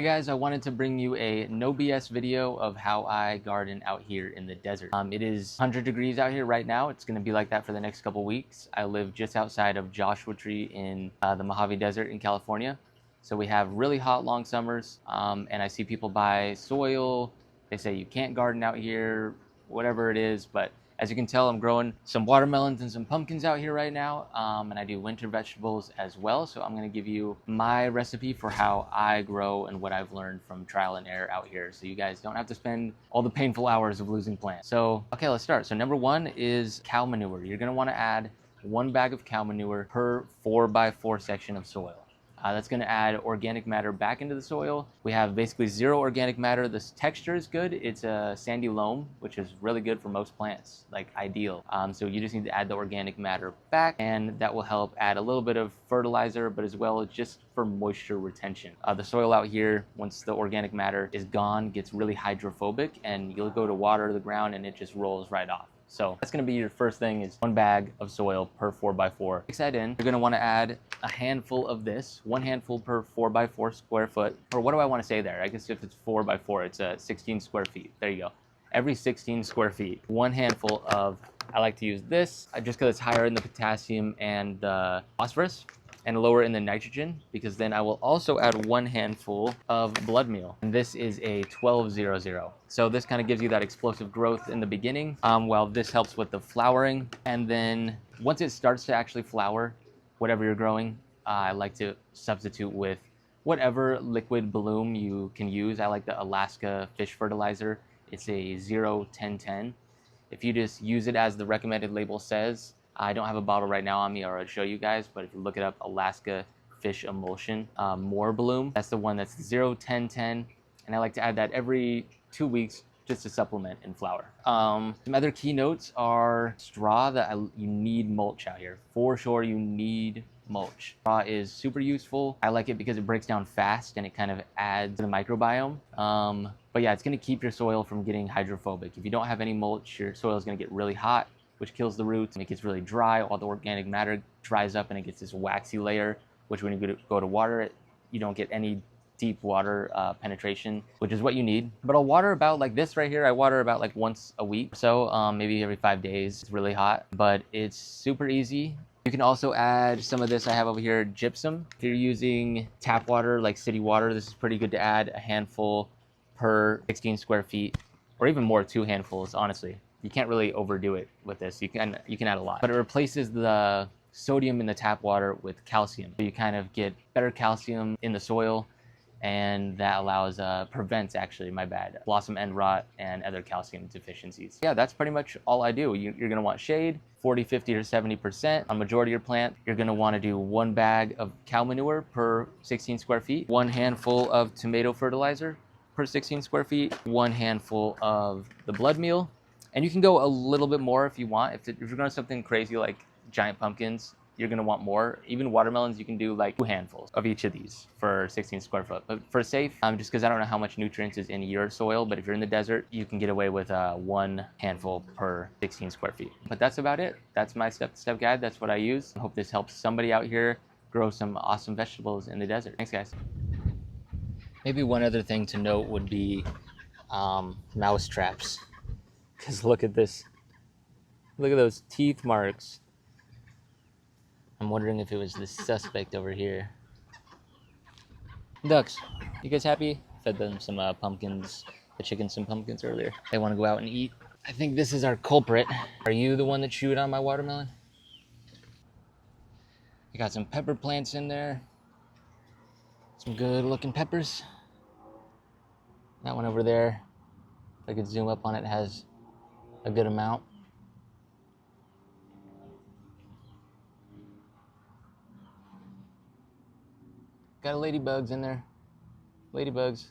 Hey guys, I wanted to bring you a no BS video of how I garden out here in the desert. It is 100 degrees out here right now. It's going to be like that for the next couple weeks. I live just outside of Joshua Tree in the Mojave Desert in California. So we have really hot long summers, and I see people buy soil. They say you can't garden out here, whatever it is, but as you can tell, I'm growing some watermelons and some pumpkins out here right now, and I do winter vegetables as well. So I'm going to give you my recipe for how I grow and what I've learned from trial and error out here, so you guys don't have to spend all the painful hours of losing plants. So, okay, let's start. So number one is cow manure. You're going to want to add 1 bag of cow manure per 4x4 section of soil. That's going to add organic matter back into the soil. We have basically zero organic matter. This texture is good. It's a sandy loam, which is really good for most plants, like ideal. So you just need to add the organic matter back, and that will help add a little bit of fertilizer, but as well just for moisture retention. The soil out here, once the organic matter is gone, gets really hydrophobic, and you'll go to water the ground and it just rolls right off. So that's going to be your first thing, is 1 bag of soil per 4x4. Mix that in. You're going to want to add a handful of this, 1 handful per 4x4 square foot. Or what do I want to say there? I guess if it's 4x4, it's 16 square feet. There you go. Every 16 square feet, 1 handful of, I like to use this just because it's higher in the potassium and the phosphorus, and lower in the nitrogen, because then I will also add 1 handful of blood meal. And this is a 1200. So this kind of gives you that explosive growth in the beginning, while this helps with the flowering. And then once it starts to actually flower, whatever you're growing, I like to substitute with whatever liquid bloom you can use. I like the Alaska fish fertilizer. It's a 0-10-10. If you just use it as the recommended label says, I don't have a bottle right now on me, or I'll show you guys, but if you look it up, Alaska Fish Emulsion, More Bloom, that's the one that's 0-10-10, and I like to add that every 2 weeks just to supplement in flower. Some other key notes are straw. You need mulch out here. For sure, you need mulch. Straw is super useful. I like it because it breaks down fast and it kind of adds to the microbiome. But yeah, it's gonna keep your soil from getting hydrophobic. If you don't have any mulch, your soil is gonna get really hot, which kills the roots, and it gets really dry. All the organic matter dries up and it gets this waxy layer, which when you go to water it, you don't get any deep water penetration, which is what you need. But I'll water about like this right here. I water about like once a week, so maybe every 5 days. It's really hot, but it's super easy. You can also add some of this I have over here, gypsum. If you're using tap water, like city water, this is pretty good to add a handful per 16 square feet, or even more, 2 handfuls, honestly. You can't really overdo it with this. You can add a lot, but it replaces the sodium in the tap water with calcium. So you kind of get better calcium in the soil, and that allows, prevents actually, my bad, blossom end rot and other calcium deficiencies. Yeah, that's pretty much all I do. You're gonna want shade, 40, 50, or 70%. On majority of your plant, you're gonna wanna do 1 bag of cow manure per 16 square feet, 1 handful of tomato fertilizer per 16 square feet, 1 handful of the blood meal. And you can go a little bit more if you want. If you're going to something crazy like giant pumpkins, you're going to want more. Even watermelons, you can do like 2 handfuls of each of these for 16 square foot. But for safe, just because I don't know how much nutrients is in your soil, but if you're in the desert, you can get away with 1 handful per 16 square feet. But that's about it. That's my step-to-step guide. That's what I use. I hope this helps somebody out here grow some awesome vegetables in the desert. Thanks, guys. Maybe one other thing to note would be mouse traps. Because look at this. Look at those teeth marks. I'm wondering if it was the suspect over here. Ducks, you guys happy? Fed them some pumpkins, the chickens some pumpkins earlier. They want to go out and eat. I think this is our culprit. Are you the one that chewed on my watermelon? I got some pepper plants in there. Some good looking peppers. That one over there, if I could zoom up on it, has a good amount. Got ladybugs in there. Ladybugs.